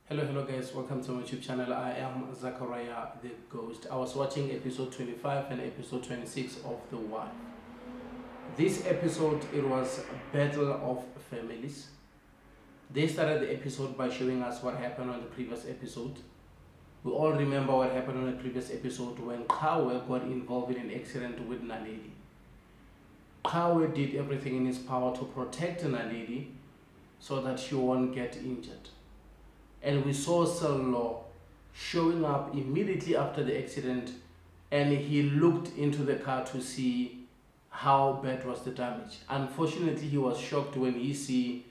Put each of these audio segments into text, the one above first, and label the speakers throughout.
Speaker 1: Hello guys, welcome to my YouTube channel. I am Zachariah the Ghost. I was watching episode 25 and episode 26 of The Wife. This episode, it was a battle of families. They started the episode by showing us what happened on the previous episode. We all remember what happened on the previous episode when Kawe got involved in an accident with Naledi. Kawe did everything in his power to protect Naledi so that she won't get injured. And we saw Sello showing up immediately after the accident, and he looked into the car to see how bad was the damage. Unfortunately, he was shocked when he see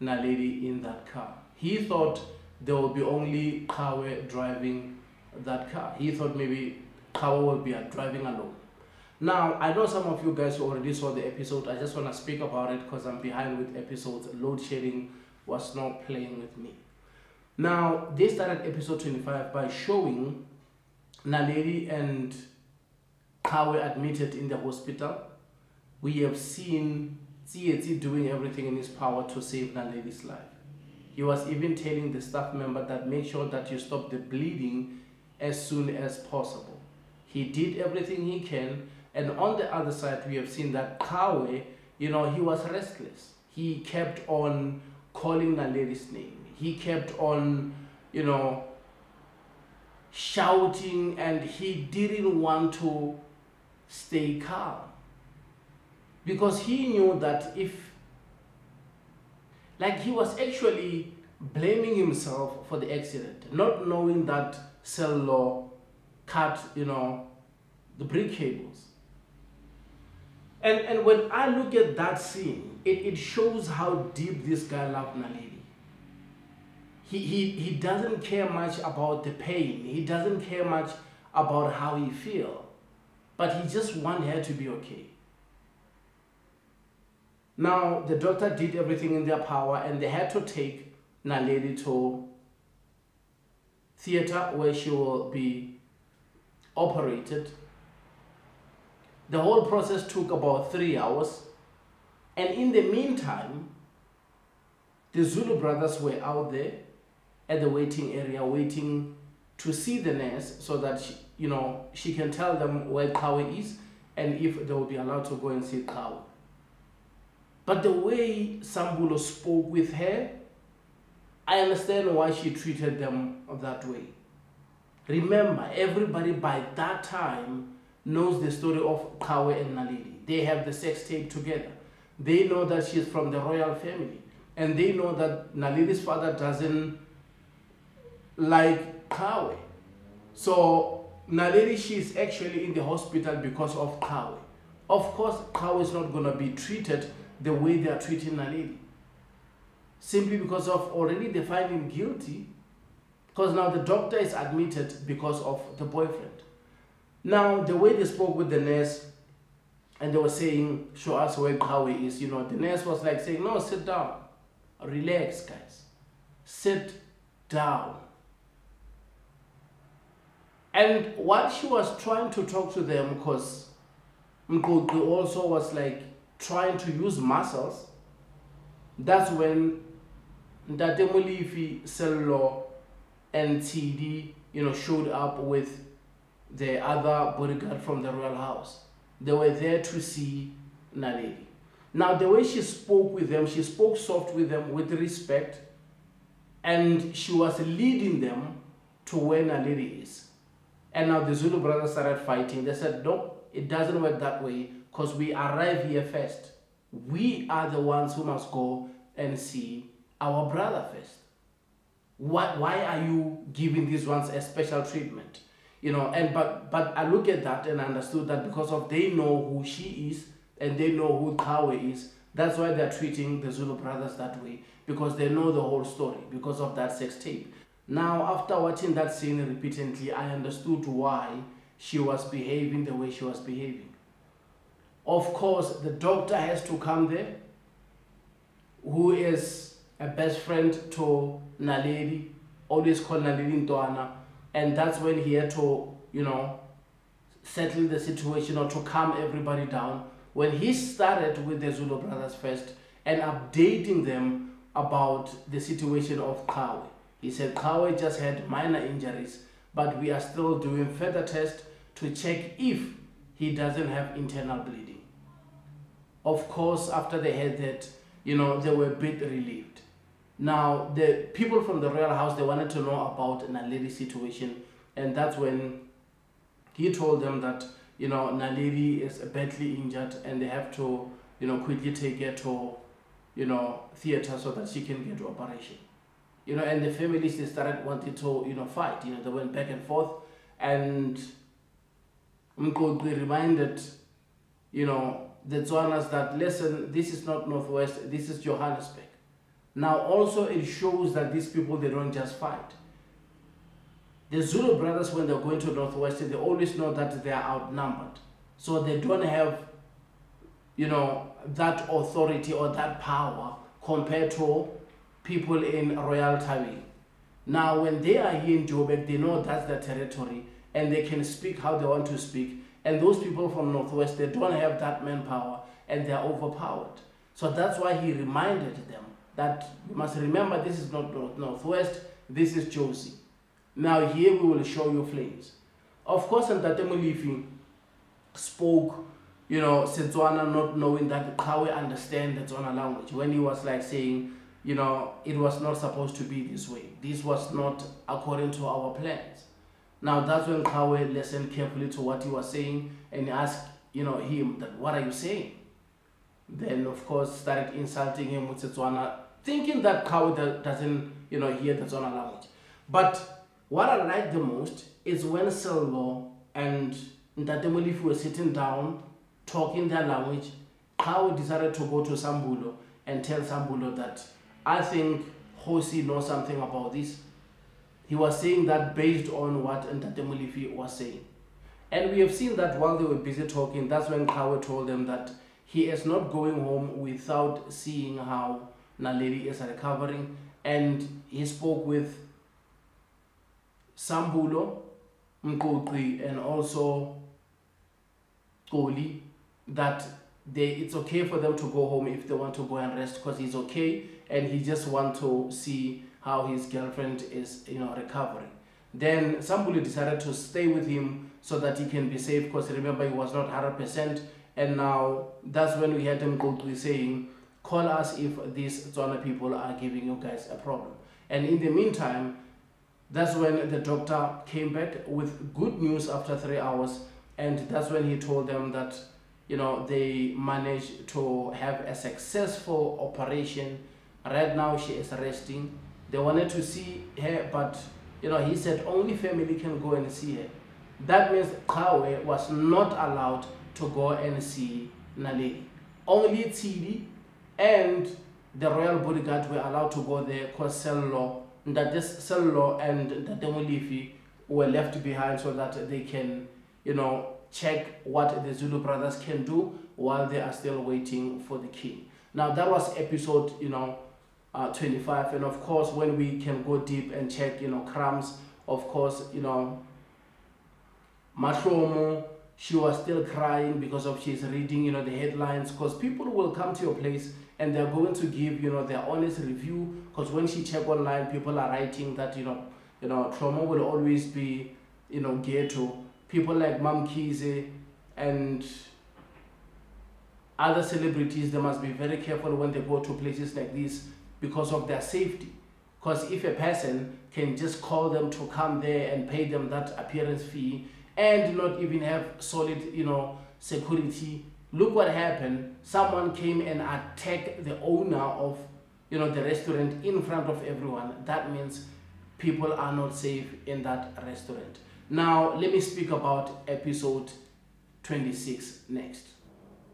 Speaker 1: Naledi in that car. He thought there would be only Kawe driving that car. He thought maybe Kawe would be driving alone. Now, I know some of you guys already saw the episode. I just want to speak about it because I'm behind with episodes. Load shedding was not playing with me. Now, they started episode 25 by showing Naledi and Kawe admitted in the hospital. We have seen Tshidi doing everything in his power to save Naledi's life. He was even telling the staff member that make sure that you stop the bleeding as soon as possible. He did everything he can, and on the other side we have seen that Kawe, he was restless. He kept on calling Naledi's name. He kept on, shouting, and he didn't want to stay calm. Because he knew that he was actually blaming himself for the accident, not knowing that Sello cut, the brake cables. And when I look at that scene, it shows how deep this guy loved Naledi. He doesn't care much about the pain. He doesn't care much about how he feels. But he just wants her to be okay. Now, the doctor did everything in their power, and they had to take Naledi to theater where she will be operated. The whole process took about 3 hours. And in the meantime, the Zulu brothers were out there at the waiting area, waiting to see the nurse so that she can tell them where Kawe is and if they will be allowed to go and see Kawe. But the way Sambulo spoke with her, I understand why she treated them that way. Remember, everybody by that time knows the story of Kawe and Naledi. They have the sex tape together. They know that she's from the royal family. And they know that Naledi's father doesn't like Kawe. So Naledi, she's actually in the hospital because of Kawe. Of course, Kawe is not going to be treated the way they are treating Naledi. Simply because of already they find him guilty. Because now the doctor is admitted because of the boyfriend. Now, the way they spoke with the nurse, and they were saying, show us where Kawe is, the nurse was like saying, no, sit down. Relax, guys. Sit down. And while she was trying to talk to them, because Mkoki also was like trying to use muscles, that's when Ntate Molifi, Sello, and Tshidi, showed up with the other bodyguard from the royal house. They were there to see Naledi. Now, the way she spoke with them, she spoke soft with them, with respect, and she was leading them to where Naledi is. And now the Zulu brothers started fighting. They said, no, it doesn't work that way because we arrive here first. We are the ones who must go and see our brother first. Why are you giving these ones a special treatment? But I look at that and I understood that because of they know who she is and they know who Kawe is, that's why they're treating the Zulu brothers that way, because they know the whole story because of that sex tape. Now, after watching that scene repeatedly, I understood why she was behaving the way she was behaving. Of course, the doctor has to come there, who is a best friend to Naledi, always called Naledi Ntoana, and that's when he had to, settle the situation or to calm everybody down. When he started with the Zulu brothers first and updating them about the situation of Kawe. He said Kawe just had minor injuries, but we are still doing further tests to check if he doesn't have internal bleeding. Of course, after they had that, they were a bit relieved. Now, the people from the royal house, they wanted to know about Naledi's situation, and that's when he told them that, Naledi is badly injured and they have to, quickly take her to, theater so that she can get to operation. And the families, they started wanting to, fight. They went back and forth, and Mkogwe reminded, the Tswanas that, listen, this is not Northwest, this is Johannesburg. Now also it shows that these people, they don't just fight. The Zulu brothers, when they're going to Northwest, they always know that they are outnumbered. So they don't have, that authority or that power compared to people in Royal Tawi. Now when they are here in Joburg, they know that's their territory and they can speak how they want to speak. And those people from Northwest, they don't have that manpower and they are overpowered. So that's why he reminded them that you must remember, this is not Northwest, this is Josie. Now here we will show you flames. Of course, Ntate Molefi spoke, Setswana, not knowing that Kawe understand the Tswana language, when he was like saying, it was not supposed to be this way. This was not according to our plans. Now that's when Kawe listened carefully to what he was saying and asked, him that, what are you saying? Then of course started insulting him with Setswana, thinking that Kawe doesn't, hear the Tswana language. But what I like the most is when Sello and Ntate Molefi were sitting down, talking their language, Kawe decided to go to Sambulo and tell Sambulo that, I think kgosi knows something about this. He was saying that based on what Ntate Molefi was saying. And we have seen that while they were busy talking, that's when Kawe told them that he is not going home without seeing how Naledi is recovering. And he spoke with Sambulo, Mkogwe, and also Koli, that it's okay for them to go home if they want to go and rest, because he's okay and he just wants to see how his girlfriend is recovering. Then Sambulo decided to stay with him so that he can be safe, because remember, he was not 100%. And now that's when we had him go to saying, call us if these Tswana people are giving you guys a problem. And in the meantime, that's when the doctor came back with good news after 3 hours, and that's when he told them that they managed to have a successful operation. Right now she is resting. They wanted to see her, but he said only family can go and see her. That means Kawe was not allowed to go and see Naledi. Only Tshidi and the royal bodyguard were allowed to go there, because Sello and Ntate Molefi were left behind so that they can, check what the Zulu brothers can do while they are still waiting for the king. Now that was episode, 25, and of course when we can go deep and check, crumbs, of course, Matlomo, she was still crying because of she's reading, the headlines, because people will come to your place and they're going to give, their honest review, because when she check online, people are writing that, trauma will always be, ghetto. People like Mam Kize and other celebrities, they must be very careful when they go to places like this because of their safety. Because if a person can just call them to come there and pay them that appearance fee and not even have solid, security, look what happened. Someone came and attacked the owner of, the restaurant in front of everyone. That means people are not safe in that restaurant. Now, let me speak about episode 26 next.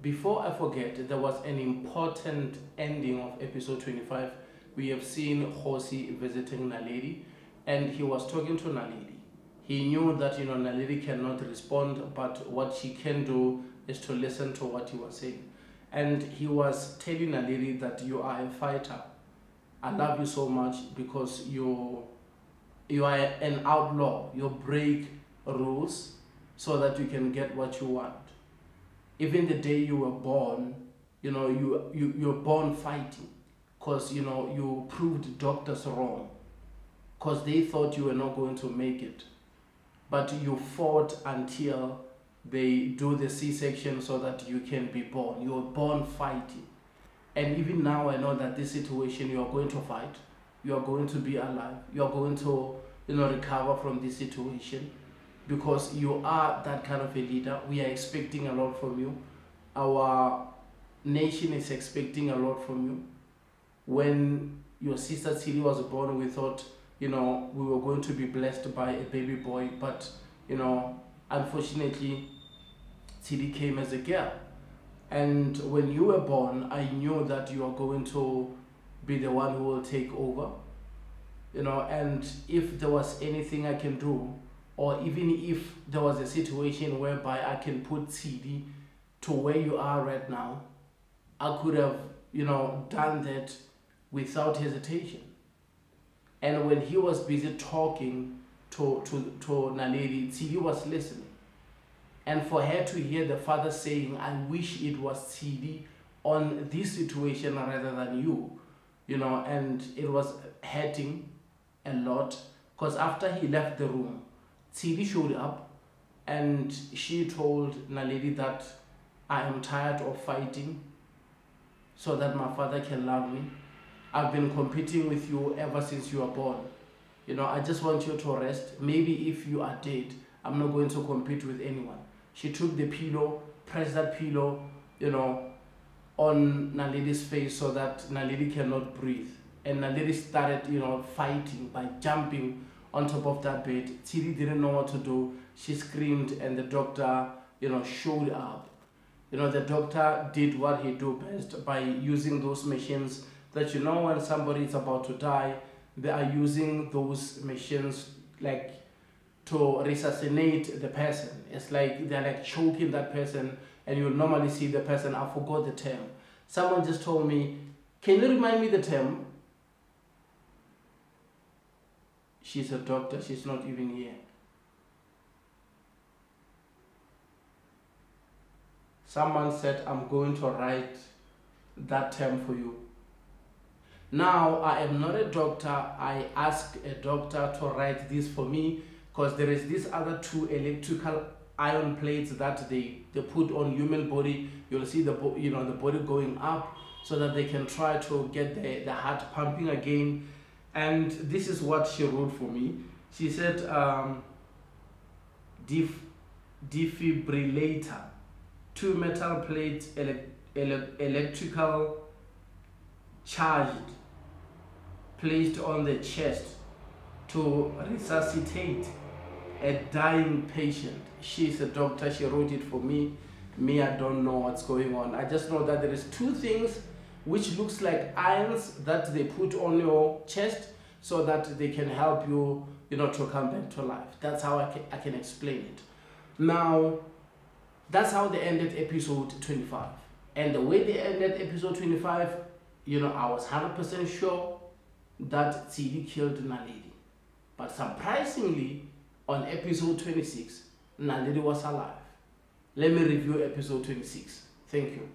Speaker 1: Before I forget, there was an important ending of episode 25. We have seen kgosi visiting Naledi, and he was talking to Naledi. He knew that, Naledi cannot respond, but what she can do is to listen to what he was saying. And he was telling Naledi that you are a fighter. I love you so much because you are an outlaw. You break rules so that you can get what you want. Even the day you were born, you're born fighting, because you proved doctors wrong. because they thought you were not going to make it. But you fought until they do the C-section so that you can be born. You were born fighting. And even now I know that this situation, you are going to fight. You are going to be alive. You are going to, recover from this situation, because you are that kind of a leader. We are expecting a lot from you. Our nation is expecting a lot from you. When your sister Tshidi was born, we thought, we were going to be blessed by a baby boy, but, unfortunately, Tshidi came as a girl. And when you were born, I knew that you are going to be the one who will take over, and if there was anything I can do, or even if there was a situation whereby I can put Tshidi to where you are right now, I could have, done that without hesitation. And when he was busy talking to Naledi, Tshidi was listening. And for her to hear the father saying, I wish it was Tshidi on this situation rather than you, and it was hurting a lot, because after he left the room, Tshidi showed up and she told Naledi that I am tired of fighting so that my father can love me. I've been competing with you ever since you were born. I just want you to rest. Maybe if you are dead, I'm not going to compete with anyone. She took the pillow, pressed that pillow, on Naledi's face so that Naledi cannot breathe. And Naledi started, fighting by jumping on top of that bed. Tshidi didn't know what to do. She screamed and the doctor, showed up. The doctor did what he do best by using those machines that, when somebody is about to die, they are using those machines like to resuscitate the person. It's like they're like choking that person, and you'll normally see the person. I forgot the term. Someone just told me, can you remind me the term? She's a doctor, she's not even here. Someone said, I'm going to write that term for you. Now, I am not a doctor. I asked a doctor to write this for me, because there is these other two electrical iron plates that they put on human body. You'll see the the body going up so that they can try to get the heart pumping again. And this is what she wrote for me. She said, defibrillator, 2 metal plates, electrical charged, placed on the chest to resuscitate a dying patient. She's a doctor. She wrote it for me. I don't know what's going on. I just know that there is 2 things which looks like irons that they put on your chest so that they can help you, to come back to life. That's how I can explain it. Now, that's how they ended episode 25. And the way they ended episode 25, I was 100% sure that Tshidi killed Naledi. But surprisingly, on episode 26, Naledi was alive. Let me review episode 26. Thank you.